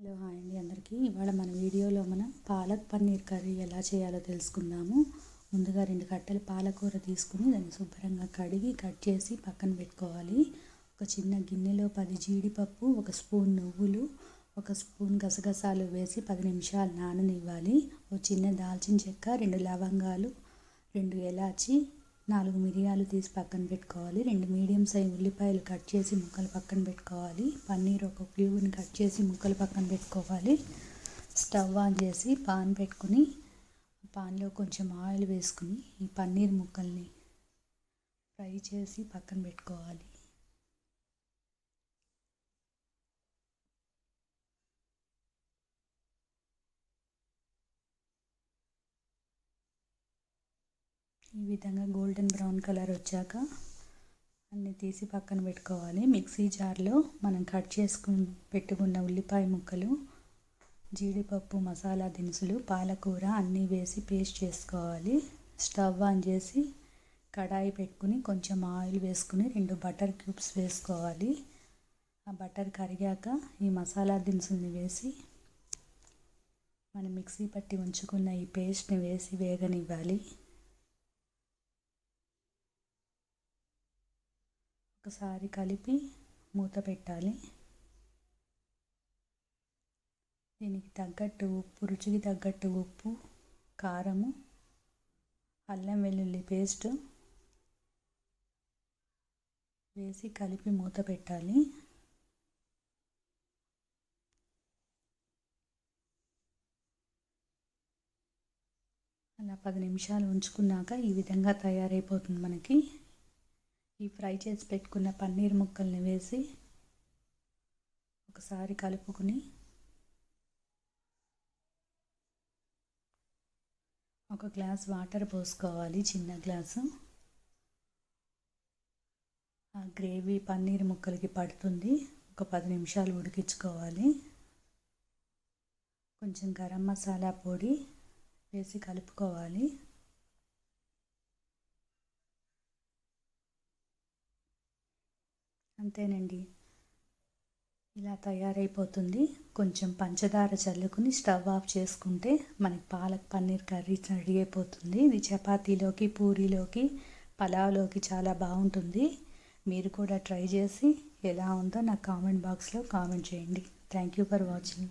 Hello hi అండి అందరికీ. ఇవాళ మన వీడియోలో మనం పాలక్ పన్నీర్ కర్రీ ఎలా చేయాలో తెలుసుకుందాము. ముందుగా 2 కట్టలు పాలకూర తీసుకుని దాన్ని శుభ్రంగా కడిగి కట్ చేసి పక్కన పెట్టుకోవాలి. ఒక చిన్న గిన్నెలో 10 జీడిపప్పు, 1 స్పూన్ నువ్వులు, 1 స్పూన్ గసగసాలు వేసి 10 నిమిషాలు నాననివ్వాలి. ఒక చిన్న దాల్చిన చెక్క, 2 లవంగాలు, 2 ఎలాచి, 4 మిరియాలు తీసి పక్కన పెట్టుకోవాలి. 2 మీడియం సైజ్ ఉల్లిపాయలు కట్ చేసి ముక్కలు పక్కన పెట్టుకోవాలి. పన్నీర్ 1 క్యూబ్ని కట్ చేసి ముక్కలు పక్కన పెట్టుకోవాలి. స్టవ్ ఆన్ చేసి పాన్ పెట్టుకుని పాన్లో కొంచెం ఆయిల్ వేసుకుని ఈ పన్నీర్ ముక్కల్ని ఫ్రై చేసి పక్కన పెట్టుకోవాలి. ఈ విధంగా గోల్డెన్ బ్రౌన్ కలర్ వచ్చాక అన్నీ తీసి పక్కన పెట్టుకోవాలి. మిక్సీ జార్లో మనం కట్ చేసుకుని పెట్టుకున్న ఉల్లిపాయ ముక్కలు, జీడిపప్పు, మసాలా దినుసులు, పాలకూర అన్నీ వేసి పేస్ట్ చేసుకోవాలి. స్టవ్ ఆన్ చేసి కడాయి పెట్టుకుని కొంచెం ఆయిల్ వేసుకుని 2 బటర్ క్యూబ్స్ వేసుకోవాలి. ఆ బటర్ కరిగాక ఈ మసాలా దినుసుల్ని వేసి మనం మిక్సీ పట్టి ఉంచుకున్న ఈ పేస్ట్ని వేసి వేగనివ్వాలి. ఒకసారి కలిపి మూత పెట్టాలి. దీనికి తగ్గట్టు ఉప్పు, రుచికి తగ్గట్టు ఉప్పు, కారము, అల్లం వెల్లుల్లి పేస్ట్ వేసి కలిపి మూత పెట్టాలి. అలా 10 నిమిషాలు ఉంచుకున్నాక ఈ విధంగా తయారైపోతుంది మనకి. ఈ ఫ్రై చేసి పెట్టుకున్న పన్నీర్ ముక్కల్ని వేసి ఒకసారి కలుపుకుని ఒక గ్లాస్ వాటర్ పోసుకోవాలి, చిన్న గ్లాసు. ఆ గ్రేవీ పన్నీర్ ముక్కలకి పడుతుంది. ఒక 10 నిమిషాలు ఉడికించుకోవాలి. కొంచెం గరం మసాలా పొడి వేసి కలుపుకోవాలి. అంతేనండి, ఇలా తయారైపోతుంది. కొంచెం పంచదార చల్లుకుని స్టవ్ ఆఫ్ చేసుకుంటే మనకి పాలక్ పన్నీర్ కర్రీ రెడీ అయిపోతుంది. ఇది చపాతీలోకి, పూరీలోకి, పలావ్లోకి చాలా బాగుంటుంది. మీరు కూడా ట్రై చేసి ఎలా ఉందో నాకు కామెంట్ బాక్స్లో కామెంట్ చేయండి. Thank you for watching.